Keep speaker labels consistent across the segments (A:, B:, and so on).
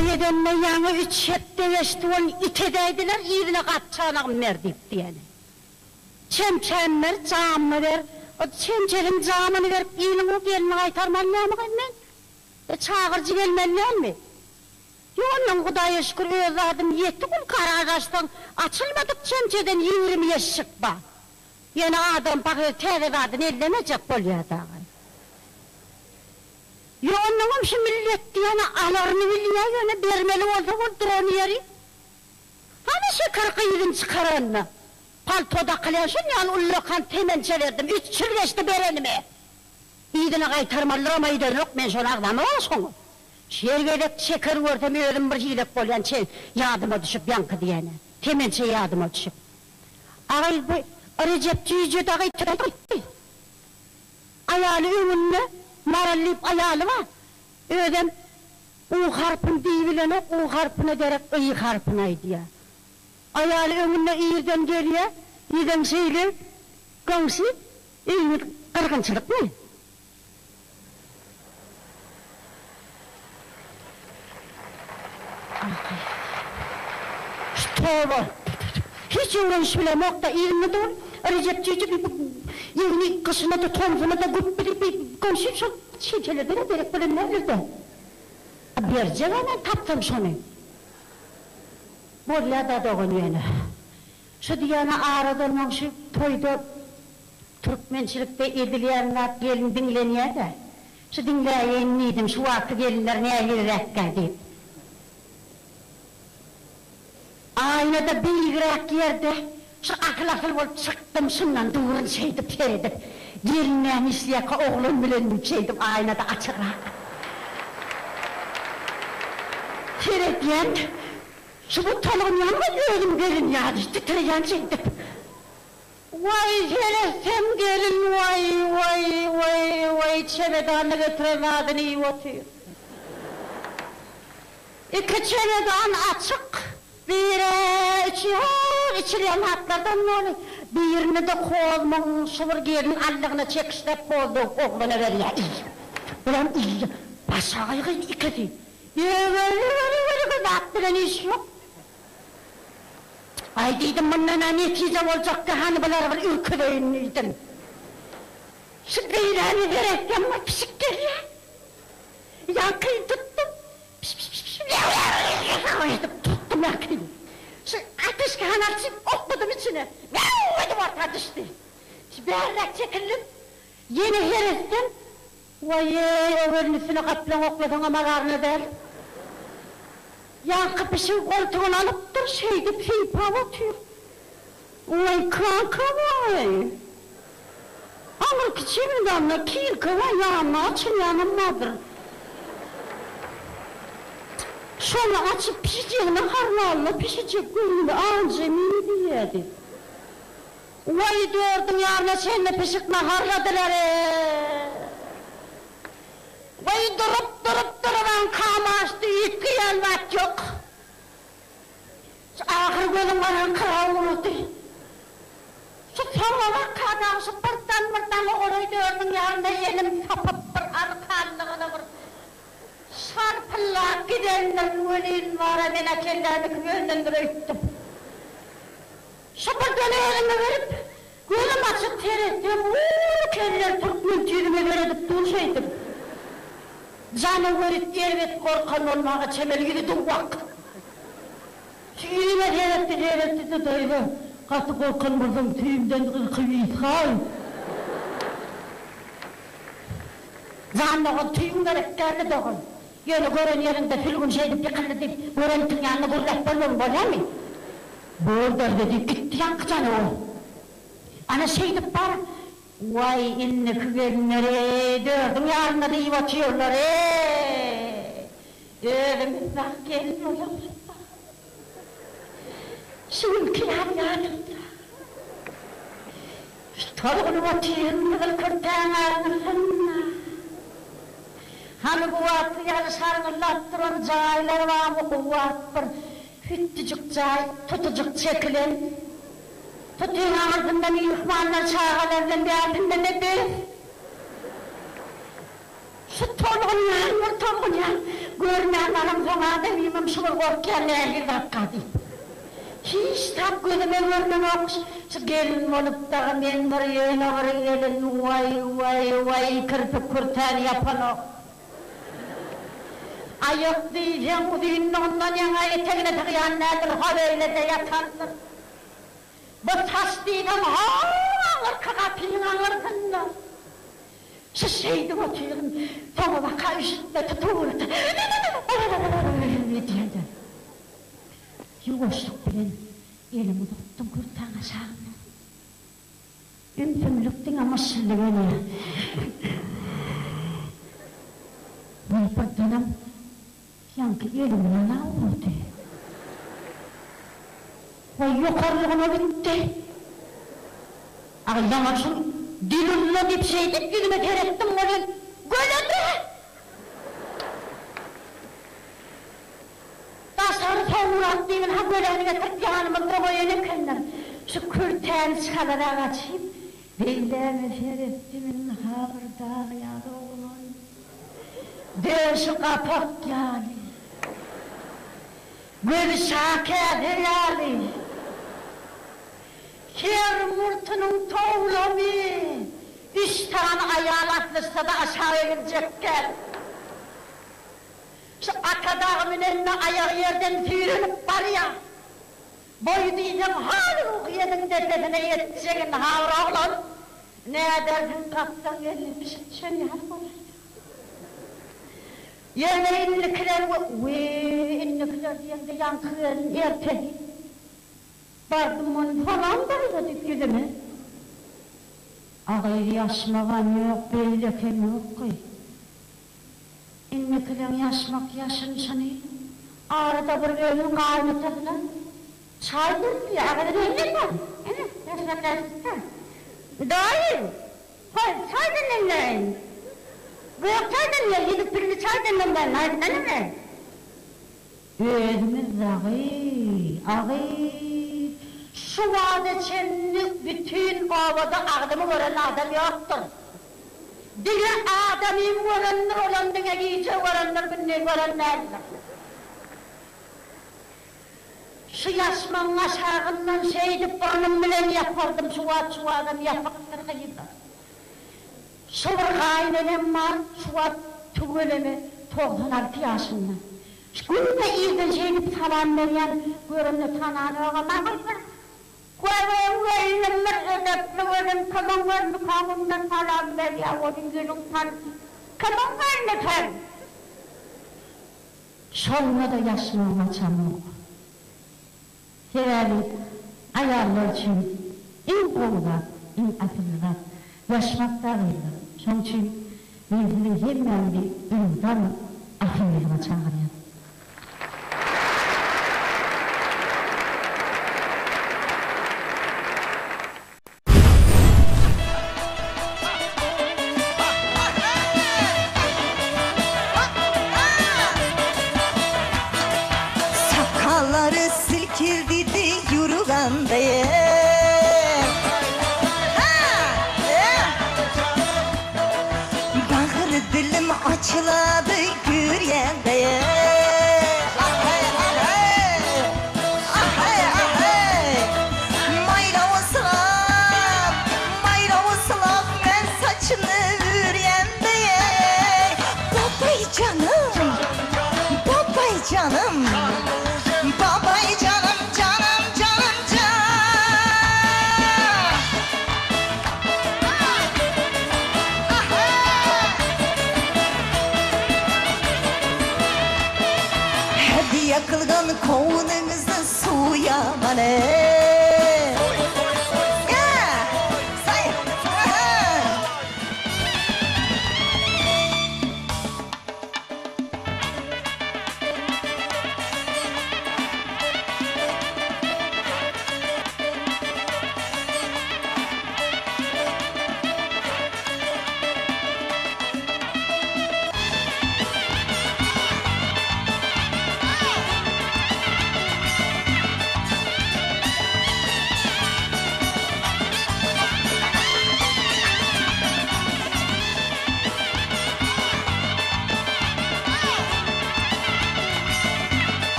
A: Öyedenle yanı üç hepte geçti ol itedeydiler, yerine katçağına verdik diyene. Çemçeğim ver, camını ver, o çemçeğin camını verip iyinin o gelini kaytarmalı mı ben? Çağırcı gelmeli mi? Onun Kudaya şükür özladım yetti kul kararlaştan açılmadık çemçeden 20 yaş çıkma. Yine adam bakıyor teleradın ellenecek boluyor dağı. Onun şu millet diyene alarını biliyor yine bermeli oldu vurdur onu yeri. Hani şeker kıyırın çıkaranını. Paltoda kılaşın yani ullokan temençe verdim 3 çürleşti berenime. İyidine kaytarmalılar ama iyiden yok ben şunu ağlamı olsun. Şergelek şeker vurdum öğren bir hilek bol yani yadıma düşüp yankı diyene. Temençe yadıma düşüp. Ağay bu Recep Cücü dağı tırdı. Ayalı önüne marallayıp ayalı var. Öğren U harpın diyebilene U harpına derek iyi harpınaydı ya. Ayalı önüne iyiden geliyor. İyiden şeyle gönsi iyi kırgınçılık mı? Tövbe! Hiç uğraş bile yok da iğrenli doğru. Recep Cücü bir yeni kışına da tomzuna da bir konuşup şu çiçelerden derek böyle nerede? Berce hemen taptım şunu. Buraya da doğun yani. Şu diyana ağrıdırmam şu toyda Türkmençilikte edileyenler gelin dinleniyor da. Şu dinleyen neydim şu vakti gelinler neye yürek geldi. Aynada bir yürek yerde şu akıl olup çıktım şundan doğru şeydi peredi. Gelinle misliyaka oğlum bilen şeydim aynada açıklar. Perediyen şu bu talon yanma ölüm gelin ya titreyen şeydi. Vay gelesem gelin vay çevedanı götüremedin iyi otuyor. İki çevedan açık. İçileyen hatlardan ne oluyor? Birini de kovulmanın sıvır gelin allığına çekişlep oldu oğluna veriyor. Ulan iyi. Başağıyı ikisi. Böyle attıran iş yok. Ay dedim bundan netice olacaktı hani bunlar ülküdeyinliydim. Şu gıyrağını verekten mi pişik geliyor? Yankıyı tuttum. Tuttum yankıyı. Şu ateş kanatçı okudum içine. Edim orta düştü. Berrak çekildim. Yeni herestim. Vay öbürün üstüne kaplan okladın ama karnı der. Yankı pişin koltuğunu alıp dur şeydi pipa atıyor. Vay kanka vay. Alır küçüğümün damla kilka var yanına açın yanımdadır. Şöyle açıp pişeceğine harlarla pişecek göründe anca miydi yedi. Vay diyordum yarına seninle pişikme harladılar Vay durup duran kamaştı yıkkı elbet yok. Ahır gölüm varan kıravuldu. Şu sonuna kadar şu pırttan orayı diyordum yarına elim kapıp bir arkanlığına vur. Şarpıllak gidenler ölün var ben kellerini köyündendireydim. Şapırdan elimi verip gölüm açıp terettim. Keller Türkmen tüyümü veredip durşaydım. Canı verip elbet korkan olmağa çemel gibi durmak. Şu yüreğime teretti de dayıma. Katı korkan buradan tüyümden ırkıyı kay. Canlı o tüyüm verip geldi doğun. Yöne gören yerinde filgun şeydi yıkıldı deyip gören tünyanını burlak bölüm böyle mi? Burada dedi gitti yankı canı o. Ana şeydi bana. Vay inni kügelinleri dördüm yarına da iyi batıyorlar Dördüm bak gelin oğlum. Şu ülkeler yanımda. Şu torunu batıyorlar kırtağın ağrına. Hani bu vatı yarışarılattırın caylar var mı kuvvet bir hüttücük cay, tutucuk çekilen tutuğun ağzından yıkmanlar çağalardan bir ardından ne bir şu tolgun yan, görmeyenlerim sana demeyim Anam şunu korkuyanlar kaldı. Hiç tam gözüme görmemiş. Şu gelin olup da men bir yerine var gelin vay kırpık kurtar yapan o. Ayak diyeceğim o dilinin ondan yana eteğine tıkayanlardır, haberle de yatandır. Bu taş diyeceğim ağır kakapinin ağırtında. Şu şeydi oturuyorum, sonra baka üstüne tutuyordu. Diyende. Yuvaşlık bilen elimi tuttum kurtağına sağına. Ümtümlüktün ama sırlığına. Bir dönem yankı elimle ne oldu? Vay yukarılığına bitti. Ağlamasın, dilimle bir şeydik, yüzüme terettim onu. Gölündü! Dasarı soğurat deyin, ha gölüne tık yanımın boğayını kınlar. Şu kürten çıkalara açayım. Beylerimi ferettimin havırda yadı oğlum. De şu kapak yani. Gül şakedir yani. Ker murtunun toğlami. Üç tane ayağın atlısa da aşağı inecekler. Şu akadağımın eline ayağı yerden tüyürünüp var ya. Boyu diyeceğim hâlı okuyedin dedesine yeteceğin havra oğlan. Ne edersin kaptan elini pişirteceksin ya. Yerine inlikler inlikler diyen de yankıların erteği. Bardım onu falan darladık yüzüme. Ağayı yaşmagan yok, beylekem yok ki. İnnikler yaşmak yaşın sanayım. Ağrıda bir ölüm ağrıta falan. Çay döndü, ağrıda döndü mü? Evet, yaşmak yaşın. Dayı, hayır çay döndü. Büyük çay dönüyor, gidip birini çay dönüyorum ben, haydi dönüyorum. Özümüz ağay. Şu vadeçenlik bütün ovada ağdımı gören adam yoktur. Dile adamın görenler olan dine giyce görenler, binne görenlerdir. Şu yaşman aşağından şeydip burnum bilen yapardım, şu adam yapaktır kıyıda. Şu bir kaynenem var, şu at tügülemi 96 yaşından. Şu günde iyiden şeydip salam veren, görünü tananı oğlama var. Kuvvetim edepli verim, kaman vermi kanundan salam ver ya, onun günün tanı. Kaman vermi efendim. Sonra da yaşmama çamur. Severim, ayarlar için, in konuda, in akıllıda, yaşmaklarıyla. Son için, bizleri hemen bir ündan akıllığa çağırıyor.
B: Bağır dilim açıladı güryende. Mayra olsam ben saçını üryende. Babay canım, babay canım. Babay canım, canım, canım, canım. Hadi yakılgan kovununuzu suya mane.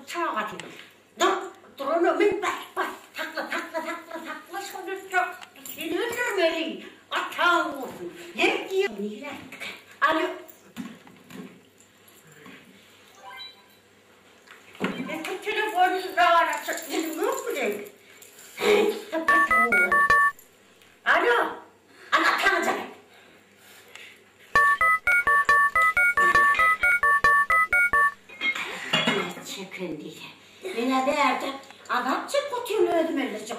C: Çağa atayım. Dur onu ben bak. Takla şunu çok. Seni öldürmeliyim. Atağım olsun. Ne diyor? Alo. Telefonu da arasın. Ne yok mu demek? Alo. Anlatana canım. Çıkın diye. Yine derdim. Adam çık kutuyu ödümeli çık.